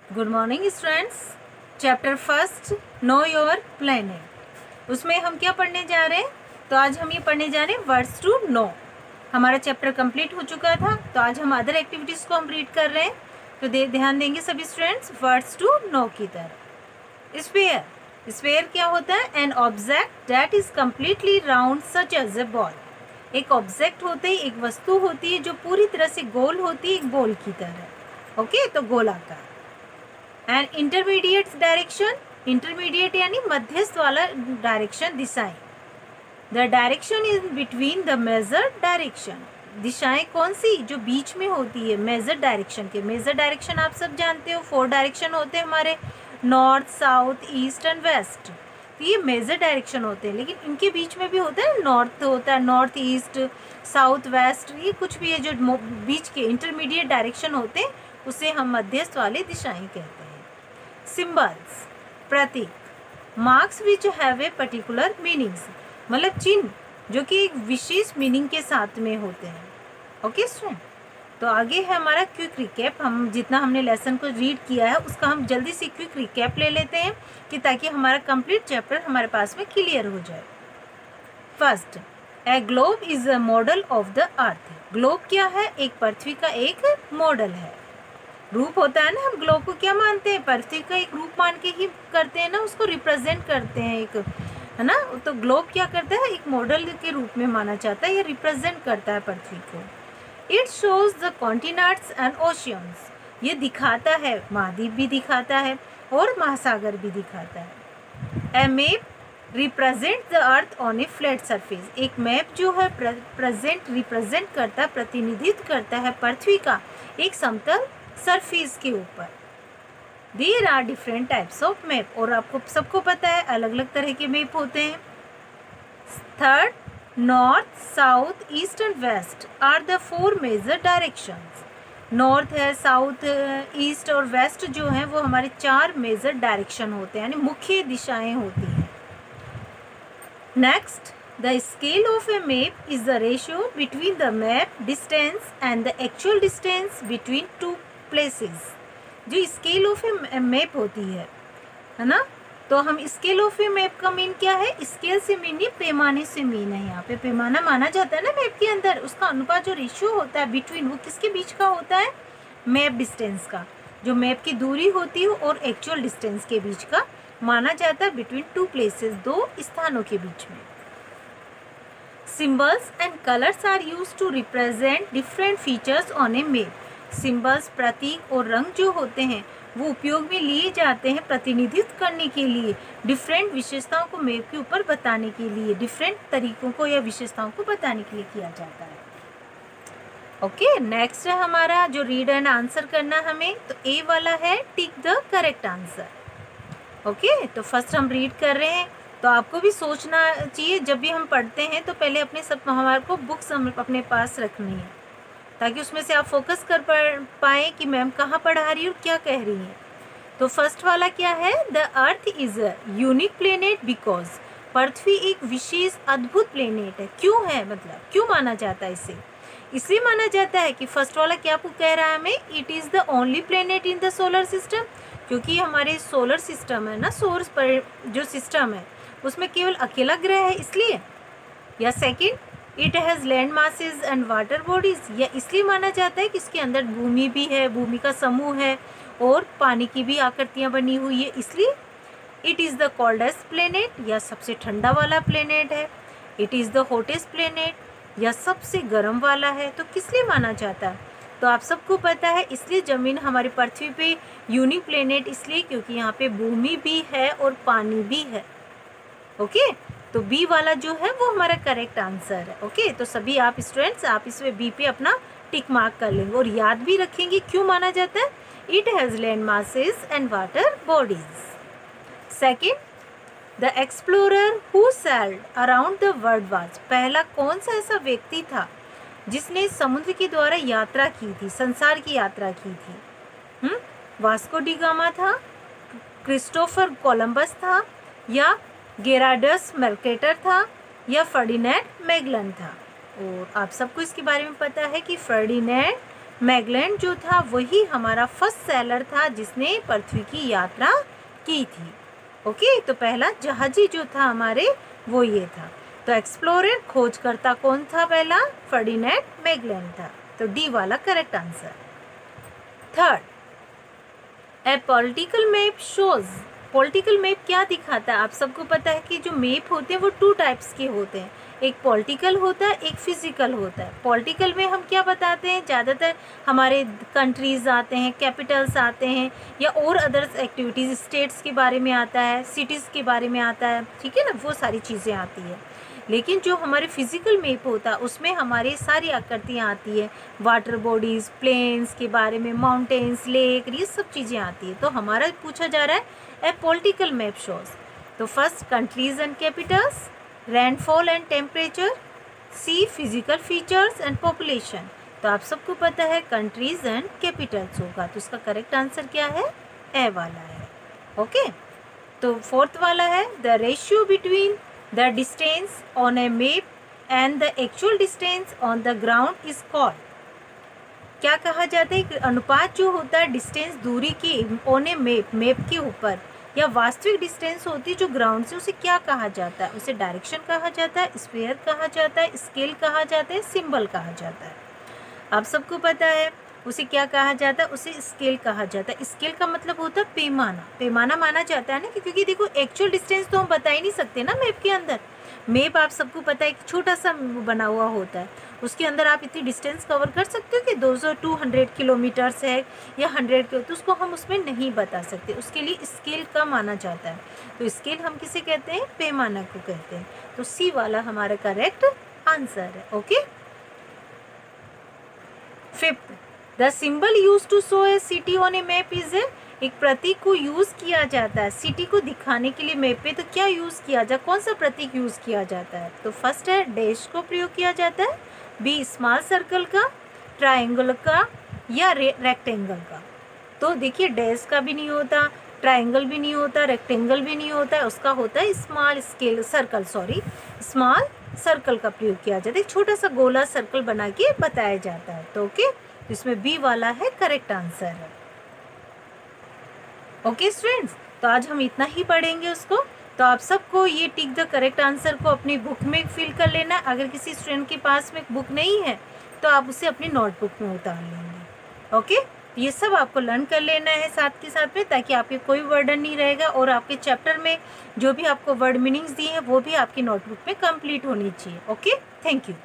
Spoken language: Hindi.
Good morning students. Chapter first, know your planet. उसमें हम क्या पढ़ने जा रहे हैं? तो आज हम ये पढ़ने जा रहे हैं वर्ड्स टू नो। हमारा चैप्टर कंप्लीट हो चुका था, तो आज हम अदर एक्टिविटीज़ को हम रीड कर रहे हैं। तो ध्यान देंगे सभी स्टूडेंट्स वर्ड्स टू नो की तरफ। स्फीयर, स्फीयर क्या होता है? An object that is completely round such as a ball. एक ऑब्जेक्ट होते ही, एक वस्तु होती है जो पूरी तरह से गोल होती है, एक बॉल की तरह। ओके, तो गोलाकार। एंड इंटरमीडिएट डायरेक्शन, इंटरमीडिएट यानी मध्यस्थ वाला डायरेक्शन, दिशाएं। The direction is between the major direction. दिशाएं कौन सी? जो बीच में होती है मेजर डायरेक्शन के। मेजर डायरेक्शन आप सब जानते हो, 4 डायरेक्शन होते हैं हमारे, north, south, east and west. तो ये मेजर डायरेक्शन होते हैं, लेकिन इनके बीच में भी होता है, नॉर्थ होता है, नॉर्थ ईस्ट, साउथ वेस्ट, ये कुछ भी है जो बीच के इंटरमीडिएट डायरेक्शन होते हैं, उसे हम मध्यस्थ वाले दिशाएं कहते हैं। सिंबल्स, प्रतीक। Marks which have a particular meanings, मतलब चिन्ह जो कि एक विशेष मीनिंग के साथ में होते हैं। ओके स्टूडेंट, तो आगे है हमारा क्विक रिकैप। हम जितना हमने लेसन को रीड किया है उसका हम जल्दी से क्विक रिकैप ले लेते हैं कि ताकि हमारा कंप्लीट चैप्टर हमारे पास में क्लियर हो जाए। First, A globe is a model of the earth. Globe क्या है? एक पृथ्वी का एक मॉडल है, रूप होता है ना। हम ग्लोब को क्या मानते हैं? पृथ्वी का एक रूप मान के ही करते हैं ना, उसको रिप्रेजेंट करते हैं, एक है ना। तो ग्लोब क्या करता है? एक मॉडल के रूप में माना जाता है, या रिप्रेजेंट करता है पृथ्वी को। It shows the continents and oceans, ये दिखाता है, महाद्वीप भी दिखाता है और महासागर भी दिखाता है। A map represent the earth on a flat surface. एक मैप जो है रिप्रेजेंट करता है, प्रतिनिधित्व करता है पृथ्वी का एक समतल सरफेस के ऊपर। There are different types of map, और आपको सबको पता है अलग अलग तरह के मैप होते हैं। Third, north, south, east and west are the 4 major directions. North है, साउथ, ईस्ट और वेस्ट जो हैं वो हमारे 4 मेजर डायरेक्शन होते हैं, यानी मुख्य दिशाएं होती हैं। Next, the scale of A map is the ratio between the map distance and the actual distance between 2 places. जो स्केल ऑफ ए मैप होती है ना, तो हम स्केल ऑफ ए मैप का मीन क्या है? स्केल से मीन ये पैमाने से मीन है, यहाँ पे पैमाना माना जाता है ना मैप के अंदर। उसका अनुपात जो रेशियो होता है बिटवीन, वो किसके बीच का होता है? मैप डिस्टेंस का, जो मैप की दूरी होती है और एक्चुअल डिस्टेंस के बीच का माना जाता है, बिटवीन 2 प्लेसेस, 2 स्थानों के बीच में। Symbols and colours are used to represent different features on a map. Symbols, प्रतीक और रंग जो होते हैं वो उपयोग में लिए जाते हैं प्रतिनिधित्व करने के लिए, डिफरेंट विशेषताओं को मैप के ऊपर बताने के लिए, डिफरेंट तरीकों को या विशेषताओं को बताने के लिए किया जाता है। ओके, नेक्स्ट है हमारा जो रीड एंड आंसर करना हमें, तो ए वाला है tick the correct answer. Okay, तो फर्स्ट हम रीड कर रहे हैं। तो आपको भी सोचना चाहिए, जब भी हम पढ़ते हैं तो पहले अपने हमारे को बुक्स अपने पास रखनी है, ताकि उसमें से आप फोकस कर पाएँ कि मैम कहाँ पढ़ा रही है और क्या कह रही है। तो फर्स्ट वाला क्या है? The earth is a unique planet because, पृथ्वी एक विशेष अद्भुत प्लेनेट है। क्यों है? मतलब क्यों माना जाता है इसे? इसलिए माना जाता है कि फर्स्ट वाला क्या कह रहा है हमें? It is the only planet in the solar system, क्योंकि हमारे सोलर सिस्टम है ना, सोर्स पर जो सिस्टम है उसमें केवल अकेला ग्रह है, इसलिए। या second, it has land masses and water bodies, या इसलिए माना जाता है कि इसके अंदर भूमि भी है, भूमि का समूह है और पानी की भी आकृतियाँ बनी हुई है, इसलिए। It is the coldest planet, या सबसे ठंडा वाला प्लेनेट है। It is the hottest planet, या सबसे गर्म वाला है। तो किस लिए माना जाता है? तो आप सबको पता है, इसलिए ज़मीन हमारी पृथ्वी पे यूनिक प्लेनेट इसलिए क्योंकि यहाँ पे भूमि भी है और पानी भी है। ओके, तो बी वाला जो है वो हमारा करेक्ट आंसर है। ओके, तो सभी आप स्टूडेंट्स आप इसमें बी पे अपना टिक मार्क कर लेंगे और याद भी रखेंगे क्यों माना जाता है। It has land masses and water bodies. Second, the explorer who sailed around the world was, पहला कौन सा ऐसा व्यक्ति था जिसने समुद्र के द्वारा यात्रा की थी, संसार की यात्रा की थी? वास्को डी गामा था, क्रिस्टोफर कोलंबस था, या गेराडस मर्केटर था, या फर्डिनेंड मैगलन था? और आप सबको इसके बारे में पता है कि फर्डिनेंड मैगेलन जो था वही हमारा फर्स्ट सैलर था जिसने पृथ्वी की यात्रा की थी। ओके, तो पहला जहाजी जो था हमारे वो ये था। तो एक्सप्लोरर खोजकर्ता कौन था पहला? फर्डिनेंड मैगेलन था। तो डी वाला correct answer. Third, a political map shows. Political map क्या दिखाता है? आप सबको पता है कि जो मैप होते हैं वो टू टाइप्स के होते हैं, एक पॉलिटिकल होता है, एक फिजिकल होता है। पॉलिटिकल में हम क्या बताते हैं? ज़्यादातर हमारे कंट्रीज़ आते हैं, कैपिटल्स आते हैं, या और अदर्स एक्टिविटीज़, स्टेट्स के बारे में आता है, सिटीज़ के बारे में आता है, ठीक है ना, वो सारी चीज़ें आती है। लेकिन जो हमारे फिजिकल मैप होता है उसमें हमारी सारी आकृतियाँ आती है, वाटर बॉडीज़, प्लेन्स के बारे में, माउंटेन्स, लेक, ये सब चीज़ें आती है। तो हमारा पूछा जा रहा है ए पॉलिटिकल मैप शोज। तो first countries and capitals, rainfall and temperature, C physical features and population. तो आप सबको पता है कंट्रीज एंड कैपिटल्स होगा, तो इसका करेक्ट आंसर क्या है? ए वाला है। ओके, तो फोर्थ वाला है the ratio between the distance on a map and the actual distance on the ground is called. क्या कहा जाता है? कि अनुपात जो होता है डिस्टेंस दूरी की ऑन ए मैप, मैप के ऊपर, या वास्तविक डिस्टेंस होती है जो ग्राउंड से, उसे क्या कहा जाता है? उसे डायरेक्शन कहा जाता है, स्फीयर कहा जाता है, स्केल कहा जाता है, सिंबल कहा जाता है। आप सबको पता है उसे क्या कहा जाता है? उसे स्केल कहा जाता है। स्केल का मतलब होता है पैमाना, पैमाना माना जाता है ना, क्योंकि देखो एक्चुअल डिस्टेंस तो हम बता ही नहीं सकते ना मैप के अंदर। मैप आप सबको पता है एक छोटा सा बना हुआ होता है, उसके अंदर आप इतनी डिस्टेंस कवर कर सकते हो कि 200-200 किलोमीटर्स है या 100 किलो, तो उसको हम उसमें नहीं बता सकते, उसके लिए स्केल का माना जाता है। तो स्केल हम किसे कहते हैं? पैमाना को कहते हैं। तो सी वाला हमारा करेक्ट आंसर है। Okay, fifth, the symbol use to show a city on a map is A. एक प्रतीक को यूज किया जाता है सिटी को दिखाने के लिए मैप पे, तो क्या यूज किया जाए? कौन सा प्रतीक यूज किया जाता है? तो फर्स्ट है डैश को प्रयोग किया जाता है, बी स्मॉल सर्कल का, ट्रायंगल का, या रेक्टेंगल का। तो देखिए डैश का भी नहीं होता, ट्रायंगल भी नहीं होता, रेक्टेंगल भी नहीं होता, उसका होता है स्मॉल सर्कल का प्रयोग किया जाता है। एक छोटा सा गोला सर्कल बना के बताया जाता है। तो ओके, इसमें बी वाला है करेक्ट आंसर है। ओके स्टूडेंट्स, तो आज हम इतना ही पढ़ेंगे उसको। तो आप सबको ये टिक द करेक्ट आंसर को अपनी बुक में फिल कर लेना। अगर किसी स्टूडेंट के पास में बुक नहीं है तो आप उसे अपनी नोटबुक में उतार लेंगे। ओके, ये सब आपको लर्न कर लेना है साथ के साथ में, ताकि आपके कोई वर्डन नहीं रहेगा, और आपके चैप्टर में जो भी आपको वर्ड मीनिंग्स दिए हैं वो भी आपकी नोटबुक में कंप्लीट होनी चाहिए। Okay, thank you.